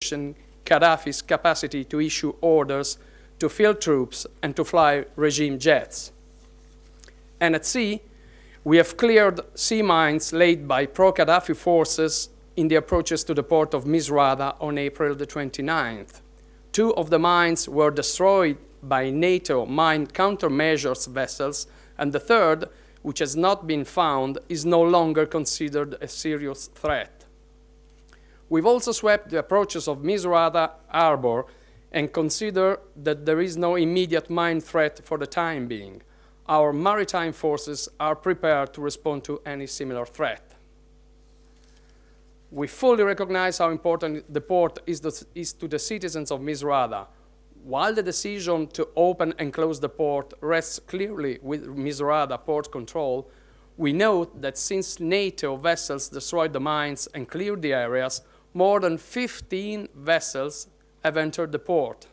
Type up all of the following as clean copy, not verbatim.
question Gaddafi's capacity to issue orders, to field troops, and to fly regime jets. And at sea, we have cleared sea mines laid by pro-Gaddafi forces in the approaches to the port of Misrata on April the 29th. 2 of the mines were destroyed by NATO mine countermeasures vessels, and the third, which has not been found, is no longer considered a serious threat. We've also swept the approaches of Misrata harbor and consider that there is no immediate mine threat for the time being. Our maritime forces are prepared to respond to any similar threat. We fully recognize how important the port is to the citizens of Misrata. While the decision to open and close the port rests clearly with Misrata port control, we note that since NATO vessels destroyed the mines and cleared the areas, more than 15 vessels have entered the port.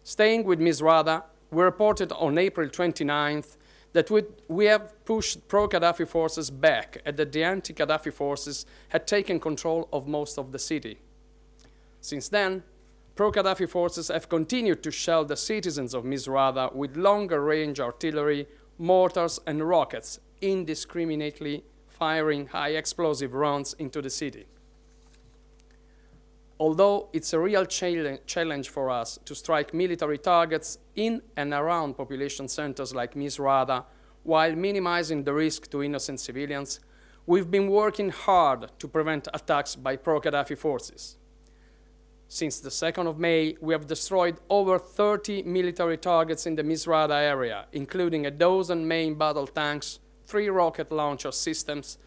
Staying with Misrata, we reported on April 29th that we have pushed pro-Gaddafi forces back and that the anti-Gaddafi forces had taken control of most of the city. Since then, pro-Gaddafi forces have continued to shell the citizens of Misrata with longer-range artillery, mortars, and rockets, indiscriminately firing high-explosive rounds into the city. Although it's a real challenge for us to strike military targets in and around population centers like Misrata, while minimizing the risk to innocent civilians, we've been working hard to prevent attacks by pro-Gaddafi forces. Since the 2nd of May, we have destroyed over 30 military targets in the Misrata area, including a dozen main battle tanks, 3 rocket launcher systems,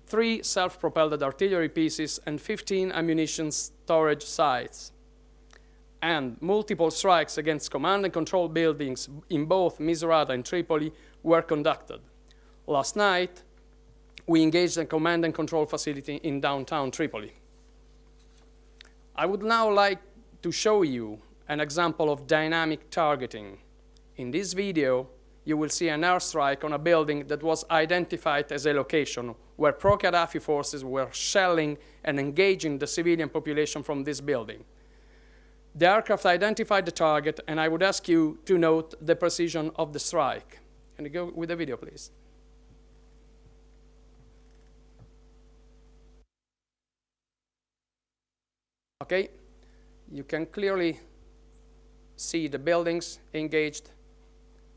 3 self-propelled artillery pieces, and 15 ammunition storage sites. And multiple strikes against command and control buildings in both Misrata and Tripoli were conducted. Last night, we engaged a command and control facility in downtown Tripoli. I would now like to show you an example of dynamic targeting. In this video, you will see an airstrike on a building that was identified as a location where pro-Gaddafi forces were shelling and engaging the civilian population from this building. The aircraft identified the target, and I would ask you to note the precision of the strike. Can you go with the video, please? Okay, you can clearly see the buildings engaged.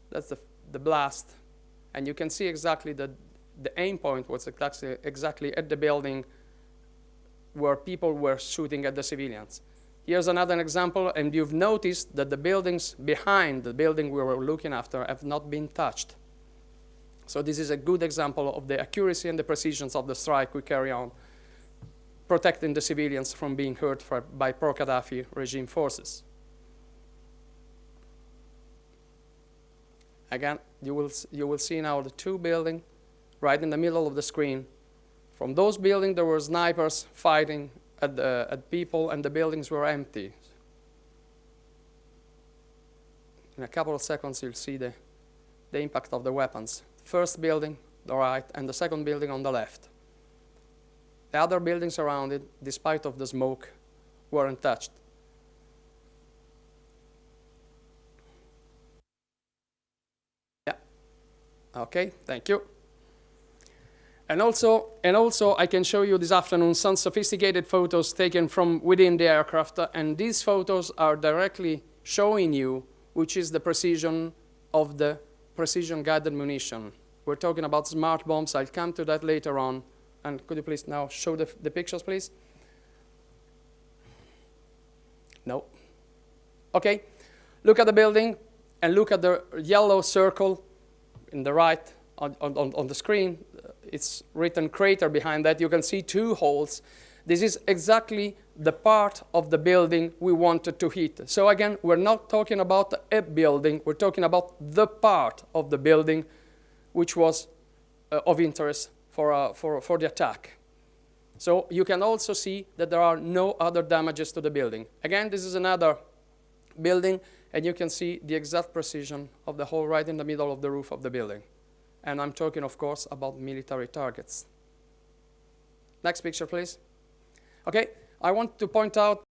That's the blast, and you can see exactly that the aim point was exactly at the building where people were shooting at the civilians. Here's another example, and you've noticed that the buildings behind the building we were looking after have not been touched. So this is a good example of the accuracy and the precision of the strike we carry on, protecting the civilians from being hurt by pro-Gaddafi regime forces. Again, you will see now the 2 buildings right in the middle of the screen. From those buildings, there were snipers fighting at people, and the buildings were empty. In a couple of seconds, you'll see the impact of the weapons. First building, the right, and the second building on the left. The other buildings around it, despite of the smoke, weren't touched. Yeah. Okay, thank you. And also, I can show you this afternoon some sophisticated photos taken from within the aircraft, and these photos are directly showing you which is the precision of the precision-guided munition. We're talking about smart bombs. I'll come to that later on. And could you please now show the pictures, please? No. Okay. Look at the building and look at the yellow circle in the right on the screen. It's written crater behind that. You can see 2 holes. This is exactly the part of the building we wanted to hit. So again, we're not talking about a building. We're talking about the part of the building which was of interest for the attack. So you can also see that there are no other damages to the building. Again, this is another building, and you can see the exact precision of the hole right in the middle of the roof of the building. And I'm talking, of course, about military targets. Next picture, please. Okay, I want to point out